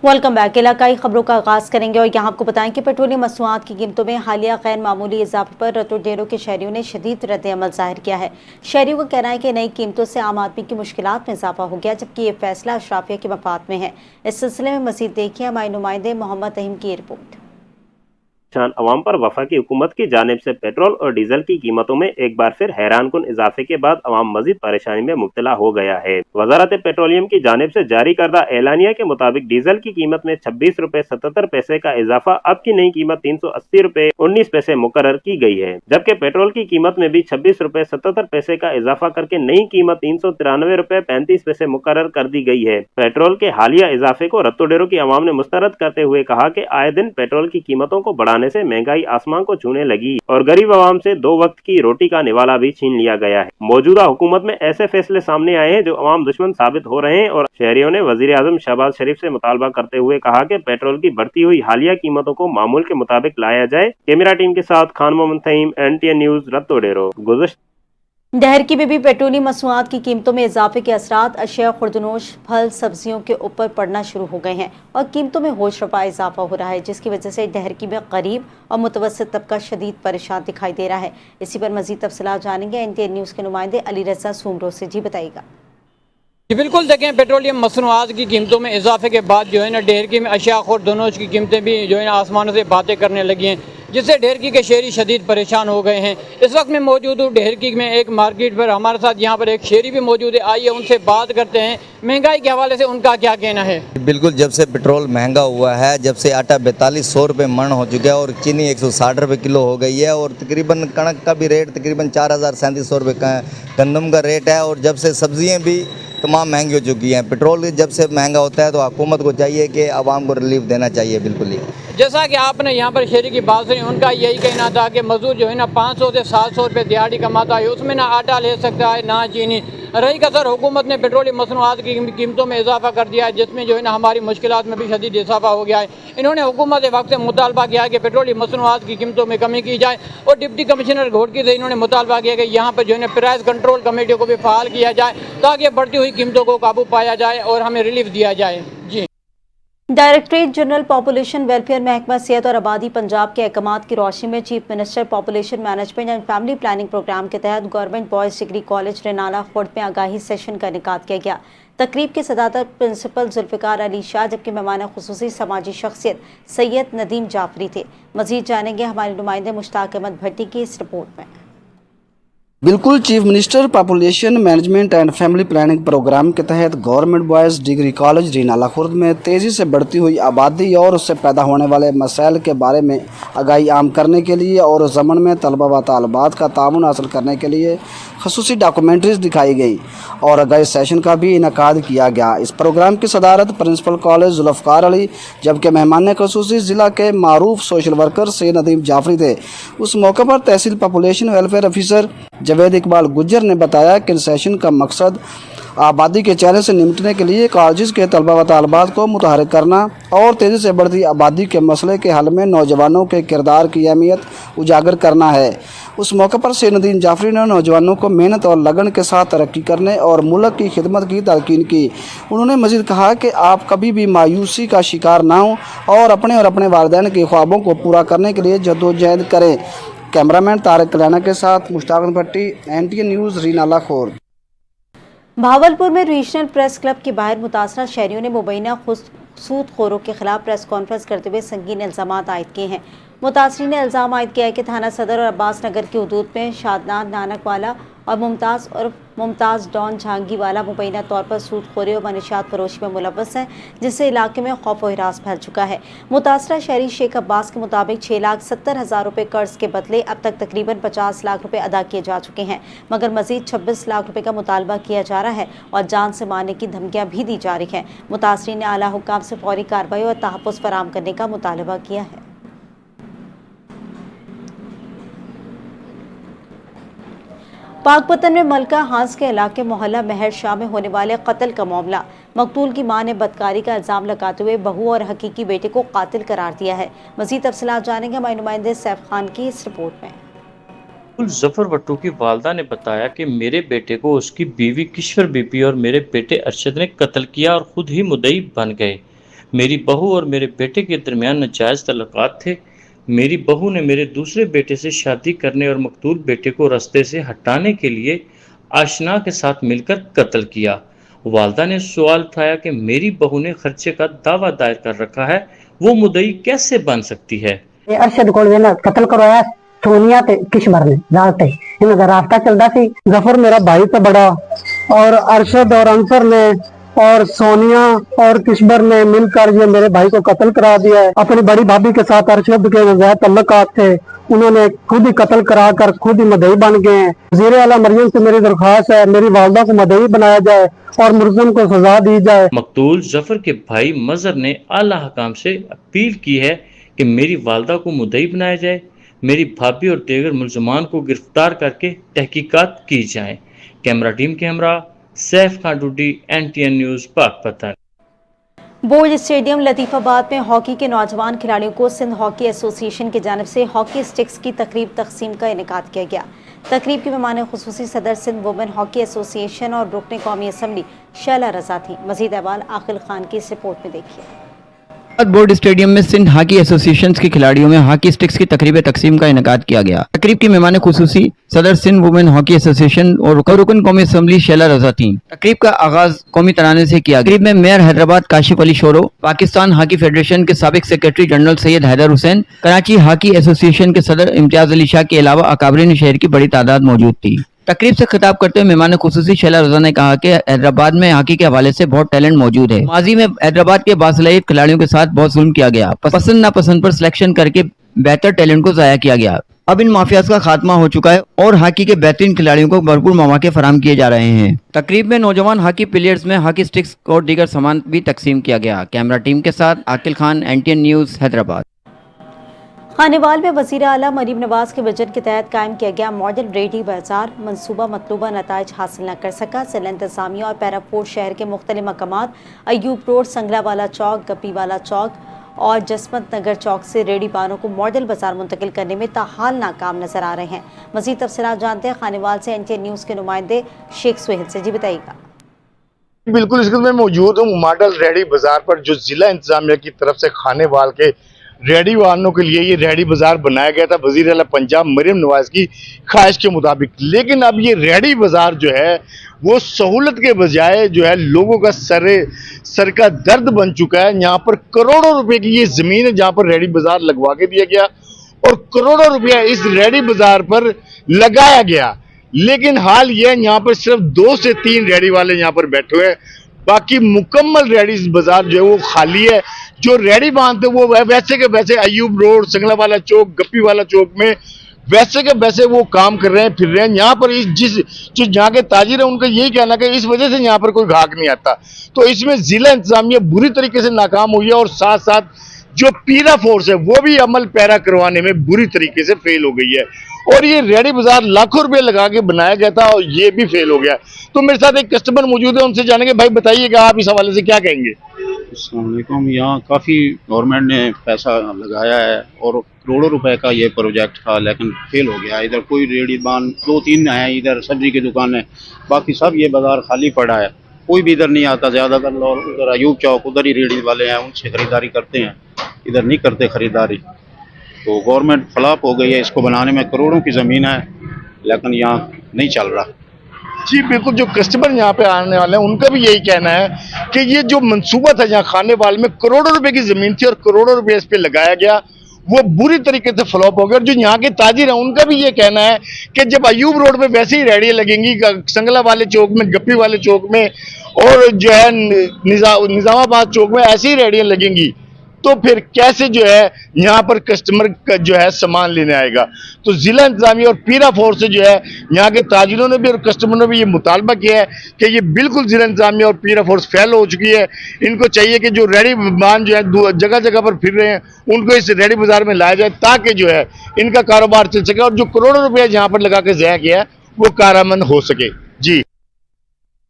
Welcome back. इलाकाई खबरों का आगाज करेंगे और यहाँ आपको बताएं कि पेट्रोलियम मसनूआत की कीमतों में हालिया गैर मामूली इजाफे पर रतो डेरों के शहरियों ने शदीद रद्द-ए-अमल जाहिर किया है। शहरियों का कहना है कि नई कीमतों से आम आदमी की मुश्किलात में इजाफा हो गया, जबकि ये फैसला अशराफिया के मफाद में है। इस सिलसिले में मजीद देखिए हमारे नुमाइंदे मोहम्मद अहीम की रिपोर्ट। अवाम पर वफाकी हुकूमत की जानिब से पेट्रोल और डीजल की कीमतों में एक बार फिर हैरान कुन इजाफे के बाद अवाम मजीद परेशानी में मुब्तला हो गया है। वजारत पेट्रोलियम की जानिब से जारी करदा एलानिया के मुताबिक डीजल की कीमत में 26 रुपए 77 पैसे का इजाफा अब की नई कीमत 380 रुपए 19 पैसे मुकर्रर की गई है, जबकि पेट्रोल की कीमत में भी 26 रुपए 77 पैसे का इजाफा करके नई कीमत 393 रुपए 35 पैसे मुकर्रर कर दी गई है। पेट्रोल के हालिया इजाफे को रत्तो डेरों की अवाम ने मुस्तरद करते हुए कहा कि आए दिन पेट्रोल की कीमतों को बढ़ाने से महंगाई आसमान को छूने लगी और गरीब आवाम से 2 वक्त की रोटी का निवाला भी छीन लिया गया है। मौजूदा हुकूमत में ऐसे फैसले सामने आए हैं जो अवाम दुश्मन साबित हो रहे हैं और शहरियों ने वजीर आजम शहबाज शरीफ से मुतालबा करते हुए कहा कि पेट्रोल की बढ़ती हुई हालिया कीमतों को मामूल के मुताबिक लाया जाए। कैमरा टीम के साथ खान मोहम्मद तहीम, NTN न्यूज, रत्तो डेरो। डहरकी में भी पेट्रोलियम मसनूआत की कीमतों में इजाफे के असरात अशिया खुर्दनोश, फल, सब्जियों के ऊपर पड़ना शुरू हो गए हैं और कीमतों में होश रफा इजाफा हो रहा है, जिसकी वजह से डहरकी में गरीब और मुतवस्सित तबका शदीद परेशान दिखाई दे रहा है। इसी पर मजीद तफसीलात जानेंगे NTN न्यूज़ के नुमाइंदे अली रजा सूमरो से। जी बताइएगा। जी बिल्कुल, देखें पेट्रोलियम मसनूआत की कीमतों में इजाफे के बाद जो है ना डहरकी में अशिया खुर्दनोश की कीमतें भी जो है ना आसमानों से बातें करने लगी हैं, जिससे डहरकी के शहरी शदीद परेशान हो गए हैं। इस वक्त मैं मौजूद हूँ डहरकी में एक मार्केट पर। हमारे साथ यहाँ पर एक शहरी भी मौजूद है, आइए उनसे बात करते हैं महंगाई के हवाले से उनका क्या कहना है। बिल्कुल, जब से पेट्रोल महंगा हुआ है, जब से आटा 4200 रुपये मन हो चुका है और चीनी 160 रुपये किलो हो गई है और तकरीबन कणक का भी रेट तकरीबन 4700 रुपये का गंदम का रेट है और जब से सब्जियाँ भी तमाम महंगी हो चुकी हैं। पेट्रोल जब से महंगा होता है तो हुकूमत को चाहिए कि आवाम को रिलीफ देना चाहिए। बिल्कुल ही जैसा कि आपने यहाँ पर शहरी की बात सुनी, उनका यही कहना था कि मजदूर जो है ना 500 से 700 रुपये दिहाड़ी कमाता है, उसमें ना आटा ले सकता है ना चीनी। रही कसर हुकूमत ने पेट्रोलियम मसनूआत की कीमतों में इजाफा कर दिया है, जिसमें जो है ना हमारी मुश्किलात में भी शदीद इजाफा हो गया है। इन्होंने हुकूमत वक्त से मुतालबा किया है कि पेट्रोलियम मसनूआत की कीमतों में कमी की जाए और डिप्टी कमिश्नर घोटकी से इन्होंने मुतालबा किया कि यहाँ पर जो है ना प्राइस कंट्रोल कमेटी को भी फ़ाल किया जाए ताकि बढ़ती हुई कीमतों को काबू पाया जाए और हमें रिलीफ दिया जाए। जी। डायरेक्टरेट जनरल पॉपुलेशन वेलफेयर महकमा सेहत और आबादी पंजाब के अहकामात की रोशनी में chief minister population management and family planning programme के तहत government boys degree college Renala Khurd में आगाही सेशन का इनेकाद किया गया। तकरीब की सदारत प्रिंसिपल जुल्फ़िकार अली शाह, जबकि मेहमान खुसूसी समाजी शख्सियत सैयद नदीम जाफरी थे। मजीद जानेंगे हमारे नुमाइंदे मुश्ताक अहमद भट्टी की इस रिपोर्ट में। बिल्कुल, chief minister population management and family planning programme के तहत government boys degree college Renala Khurd में तेज़ी से बढ़ती हुई आबादी और उससे पैदा होने वाले मसाइल के बारे में आगाही आम करने के लिए और उस ज़मन में तलबा व तालबात का तामुन हासिल करने के लिए खसूसी डॉक्यूमेंट्रीज दिखाई गई और आगाही सेशन का भी इनेकाद किया गया। इस प्रोग्राम की सदारत प्रिंसिपल कॉलेज जुल्फ़िकार अली, जबकि मेहमान खसूसी ज़िला के मारूफ सोशल वर्कर सैयद नदीम जाफरी थे। उस मौके पर तहसील population welfare officer Javed Iqbal Gujjar ने बताया कि सेशन का मकसद आबादी के चैलेंज से निपटने के लिए कॉलेज के तलबा व तालबात को मुतहरिक करना और तेज़ी से बढ़ती आबादी के मसले के हल में नौजवानों के किरदार की अहमियत उजागर करना है। उस मौके पर सैयद नदीम जाफरी ने नौजवानों को मेहनत और लगन के साथ तरक्की करने और मुल्क की खिदमत की तलकीन की। उन्होंने मज़ीद कहा कि आप कभी भी मायूसी का शिकार ना हों और अपने वालिदैन के ख्वाबों को पूरा करने के लिए जद्दोजहद करें। कैमरामैन तारिक कल्याणा के साथ मुश्ताक भट्टी, NTN न्यूज़, रेनाला खुर्द। भावलपुर में रीजनल प्रेस क्लब के बाहर मुतासरा शहरियों ने मुबैना सूदखोरों के खिलाफ प्रेस कॉन्फ्रेंस करते हुए संगीन इल्जामात आयद किए हैं। मुतासरीन ने इल्ज़ाम आयद किया है कि थाना सदर और अब्बास नगर की हदूद में शादनान नानकवाला और मुमताज़ डॉन झांगीवाला मुबैना तौर पर सूदखोरी और मनशियात फरोशी में मुलव्वस हैं, जिससे इलाके में खौफ व हिरास फैल चुका है। मुतासरा शहरी शेख अब्बास के मुताबिक 6,70,000 रुपये कर्ज के बदले अब तक तकरीबन 50 लाख रुपये अदा किए जा चुके हैं, मगर मजीद 26 लाख रुपये का मुतालबा किया जा रहा है और जान से मारने की धमकियाँ भी दी जा रही हैं। मुतासरीन ने आला हुक्काम से फौरी कार्रवाई और तहफ़्फ़ुज़ फराहम करने का मुतालबा किया है। पाकपतन में मलका हांस के इलाके मोहल्ला महर शाह में होने वाले कत्ल का मामला। मकतूल की मां ने बदकारी का इल्जाम लगाते हुए बहू और हकीकी बेटे को कातिल करार दिया है। मज़ीद तफसीलात जानेंगे हमारे नुमाइंदे सैफ खान की इस रिपोर्ट में। जफर भट्टू की वालदा ने बताया कि मेरे बेटे को उसकी बीवी किश्वर बीबी और मेरे बेटे अरशद ने कत्ल किया और खुद ही मुद्दई बन गए। میری بہو اور میرے بیٹے کے درمیان ناجائز تعلقات تھے. میری بہو نے میرے دوسرے بیٹے سے شادی کرنے اور مقتول بیٹے کو راستے سے ہٹانے کے لیے آشنا کے ساتھ مل کر قتل کیا. والدہ نے سوال اٹھایا کہ میری بہو نے خرچے کا دعویٰ دائر کر رکھا ہے, وہ مدعی کیسے بن سکتی ہے؟ ارشد کو قتل کروایا سونیا تے کشمر نے رات انہوں کا رابطہ چلتا سی. ظفر میرا بھائی تو بڑا اور ارشد اور انصر نے اور سونیا اور کشمر نے مل کر یہ میرے بھائی کو قتل کرا دیا ہے. اپنی بڑی بھابھی کے ساتھ ارشد کے ناجائز تعلقات تھے, انہوں نے خود ہی قتل کرا کر خود ہی مدعی بن گئے ہیں. وزیر اعلیٰ مریم سے میری درخواست ہے میری والدہ کو مدعی بنایا جائے اور ملزم کو سزا دی جائے. مقتول ظفر کے بھائی مظہر نے اعلیٰ حکام سے اپیل کی ہے کہ میری والدہ کو مدعی بنایا جائے, میری بھابھی اور دیگر ملزمان کو گرفتار کر کے تحقیقات کی جائیں. کیمرہ ٹیم کے ہمراہ سیف خان ڈوڈی, NTN نیوز, پاک پتن. بورڈ اسٹیڈیم لطیف آباد میں ہاکی کے نوجوان کھلاڑیوں کو سندھ ہاکی ایسوسی ایشن کی جانب سے ہاکی اسٹکس کی تقریب تقسیم کا انعقاد کیا گیا. تقریب کے مہمان خصوصی صدر سندھ وومن ہاکی ایسوسی ایشن اور رکن قومی اسمبلی شیلا رضا تھیں. مزید احوال عاقل خان کی اس رپورٹ میں دیکھیے. بورڈ اسٹیڈیم میں سندھ ہاکی ایسوسی ایشن کے کھلاڑیوں میں ہاکی اسٹکس کی تقریب تقسیم کا انعقاد کیا گیا. تقریب کی مہمان خصوصی صدر سندھ وومن ہاکی ایسوسی ایشن اور رکن قومی اسمبلی شیلا رضا تھیں. تقریب کا آغاز قومی ترانے سے کیا. تقریب میں میئر حیدرآباد کاشف علی شورو, پاکستان ہاکی فیڈریشن کے سابق سیکرٹری جنرل سید حیدر حسین, کراچی ہاکی ایسوسی ایشن کے صدر امتیاز علی شاہ کے علاوہ اکابرین شہر کی بڑی تعداد موجود تھی. تقریب سے خطاب کرتے ہوئے مہمان خصوصی شیلا رضا نے کہا کہ حیدرآباد میں ہاکی کے حوالے سے بہت ٹیلنٹ موجود ہے. ماضی میں حیدرآباد کے باصلاحیت کھلاڑیوں کے ساتھ بہت ظلم کیا گیا, پسند ناپسند پر سلیکشن کر کے بہتر ٹیلنٹ کو ضائع کیا گیا. اب ان مافیاز کا خاتمہ ہو چکا ہے اور ہاکی کے بہترین کھلاڑیوں کو بھرپور مواقع فراہم کیے جا رہے ہیں. تقریب میں نوجوان ہاکی پلیئرز میں ہاکی سٹکس اور دیگر سامان بھی تقسیم کیا گیا. کیمرہ ٹیم کے ساتھ عاقل خان, NTN نیوز, حیدرآباد. خانیوال میں وزیر اعلیٰ مریم نواز کے وژن کے تحت قائم کیا گیا ماڈل ریڈی بازار منصوبہ مطلوبہ نتائج حاصل نہ کر سکا. ضلع انتظامیہ اور پیراپورٹ شہر کے مختلف مقامات ایوب روڈ, سنگلا والا چوک, گپی والا چوک اور جسمت نگر چوک سے ریڈی پانوں کو ماڈل بازار منتقل کرنے میں تاحال ناکام نظر آ رہے ہیں. مزید تفصیلات جانتے ہیں خانیوال سے NTN نیوز کے نمائندے شیخ سہیل سے. جی بتائیے گا. بالکل اس میں موجود ہوں ماڈل ریڈی بازار پر, جو ضلع انتظامیہ کی طرف سے خانیوال کے ریڈی والوں کے لیے یہ ریڈی بازار بنایا گیا تھا وزیر اعلیٰ پنجاب مریم نواز کی خواہش کے مطابق. لیکن اب یہ ریڈی بازار جو ہے وہ سہولت کے بجائے جو ہے لوگوں کا سر کا درد بن چکا ہے. یہاں پر کروڑوں روپے کی یہ زمین ہے جہاں پر ریڈی بازار لگوا کے دیا گیا اور کروڑوں روپیہ اس ریڈی بازار پر لگایا گیا. لیکن حال یہ ہے یہاں پر صرف 2 سے 3 ریڈی والے یہاں پر بیٹھے ہوئے ہیں, باقی مکمل ریڈی بازار جو ہے وہ خالی ہے. جو ریڈی باندھتے وہ ویسے کے ویسے ایوب روڈ, سنگلا والا چوک, گپی والا چوک میں ویسے کے ویسے وہ کام کر رہے ہیں, پھر رہے ہیں. یہاں پر جو یہاں کے تاجر ہیں ان کا یہی کہنا کہ اس وجہ سے یہاں پر کوئی گاہک نہیں آتا. تو اس میں ضلع انتظامیہ بری طریقے سے ناکام ہوئی ہے اور ساتھ ساتھ جو پیرا فورس ہے وہ بھی عمل پیرا کروانے میں بری طریقے سے فیل ہو گئی ہے. اور یہ ریڈی بازار لاکھوں روپے لگا کے بنایا گیا تھا اور یہ بھی فیل ہو گیا. تو میرے ساتھ ایک کسٹمر موجود ہے, ان سے جانیں گے. بھائی بتائیے کہ آپ اس حوالے سے کیا کہیں گے؟ السلام علیکم. یہاں کافی گورنمنٹ نے پیسہ لگایا ہے اور کروڑوں روپے کا یہ پروجیکٹ تھا لیکن فیل ہو گیا. ادھر کوئی ریڈی بان 2-3 ہیں, ادھر سبزی کی دکان ہے, باقی سب یہ بازار خالی پڑا ہے. کوئی بھی ادھر نہیں آتا زیادہ تر لوگ. ادھر ایوب چوک ادھر ہی ریڈی والے ہیں, ان سے خریداری کرتے ہیں, ادھر نہیں کرتے خریداری. تو گورنمنٹ فلاپ ہو گئی ہے. اس کو بنانے میں کروڑوں کی زمین ہے لیکن یہاں نہیں چل رہا. جی بالکل, جو کسٹمر یہاں پہ آنے والے ہیں ان کا بھی یہی کہنا ہے کہ یہ جو منصوبہ تھا یہاں خانیوال میں کروڑوں روپے کی زمین تھی اور کروڑوں روپے اس پہ لگایا گیا, وہ بری طریقے سے فلاپ ہو گیا. اور جو یہاں کے تاجر ہیں ان کا بھی یہ کہنا ہے کہ جب ایوب روڈ پہ ویسے ہی ریڈیاں لگیں گی, سنگلا والے چوک میں, گپی والے چوک میں اور جو ہے نظام آباد چوک میں ایسی ہی ریڈیاں لگیں گی تو پھر کیسے جو ہے یہاں پر کسٹمر کا جو ہے سامان لینے آئے گا. تو ضلع انتظامیہ اور پیرا فورس سے جو ہے یہاں کے تاجروں نے بھی اور کسٹمروں نے بھی یہ مطالبہ کیا ہے کہ یہ بالکل ضلع انتظامیہ اور پیرا فورس فیل ہو چکی ہے. ان کو چاہیے کہ جو ریڈی مان جو ہے جگہ جگہ پر پھر رہے ہیں ان کو اس ریڈی بازار میں لایا جائے تاکہ جو ہے ان کا کاروبار چل سکے اور جو کروڑوں روپیہ یہاں پر لگا کے ضائع کیا ہے وہ کارآمد ہو سکے. جی.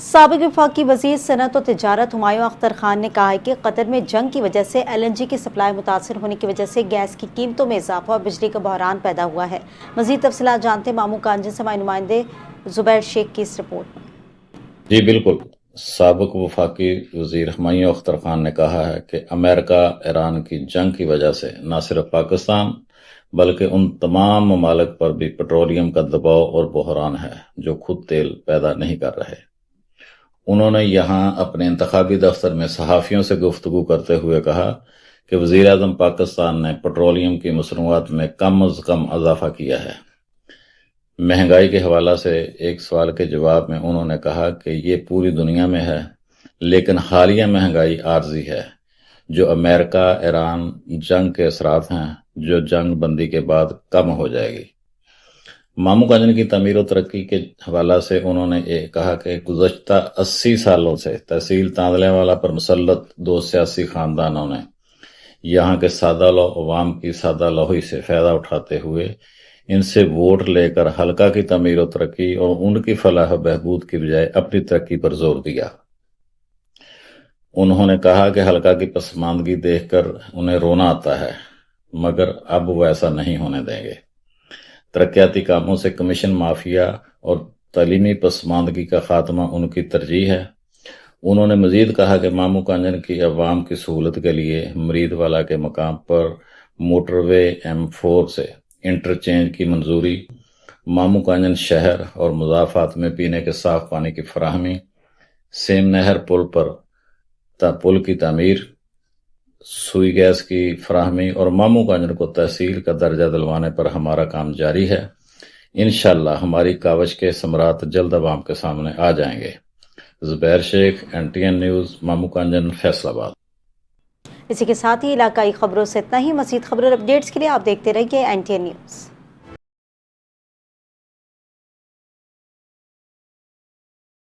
سابق وفاقی وزیر صنعت و تجارت ہمایوں اختر خان نے کہا ہے کہ قطر میں جنگ کی وجہ سے LNG کی سپلائی متاثر ہونے کی وجہ سے گیس کی قیمتوں میں اضافہ اور بجلی کا بحران پیدا ہوا ہے. مزید تفصیلات جانتے مامو کانجن سمائی نمائندے زبیر شیخ کی اس رپورٹ میں. جی بالکل, साबिक वफाकी वजीर हुमायूं अख्तर खान ने कहा है कि अमेरिका ईरान की जंग की वजह से न सिर्फ पाकिस्तान बल्कि उन तमाम ममालिक पर भी पेट्रोलियम का दबाव और बहरान है जो खुद तेल पैदा नहीं कर रहे। उन्होंने यहाँ अपने इंतखाबी दफ्तर में सहाफ़ियों से गुफ्तगू करते हुए कहा कि वज़ीर आज़म पाकिस्तान ने पेट्रोलियम की मसनूआत में कम अज़ कम इजाफा किया है। महंगाई के हवाला से एक सवाल के जवाब में उन्होंने कहा कि ये पूरी दुनिया में है, लेकिन हालिया महंगाई आर्जी है जो अमेरिका ईरान जंग के असरात हैं जो जंग बंदी के बाद कम हो जाएगी। मामू कांजन की तमीर और तरक्की के हवाला से उन्होंने ये कहा कि गुज़श्ता 80 सालों से तहसील तांदलेवाला पर मुसल्लत 2 सियासी खानदानों ने यहाँ के सादा लो अवाम की सादा लोही से फ़ायदा उठाते हुए इनसे वोट लेकर हल्का की तमीर और तरक्की और उनकी फलाह बहबूद की बजाय अपनी तरक्की पर जोर दिया। उन्होंने कहा कि हल्का की पसमानदगी देखकर उन्हें रोना आता है, मगर अब वो ऐसा नहीं होने देंगे। तरक्याती कामों से कमीशन माफिया और तालीमी पसमानदगी का खात्मा उनकी तरजीह है। उन्होंने मजीद कहा कि मामू कांजन की अवाम की सहूलत के लिए मरीदवाला के मकाम पर मोटरवे M4 से इंटरचेंज की मंजूरी, मामू कांजन शहर और मुजाफात में पीने के साफ पानी की फराहमी, सेम नहर पुल की तामीर, सुई गैस की फराहमी और मामू कांजन को तहसील का दर्जा दिलवाने पर हमारा काम जारी है। इंशाअल्लाह हमारी कावश के समरात जल्द अवाम के सामने आ जाएंगे। ज़ुबैर शेख, NTN न्यूज़, मामू कांजन, फैसलाबाद। इसी के साथ ही इलाकाई खबरों से इतना ही। मज़ीद खबर और अपडेट्स के लिए आप देखते रहिए NTN न्यूज़।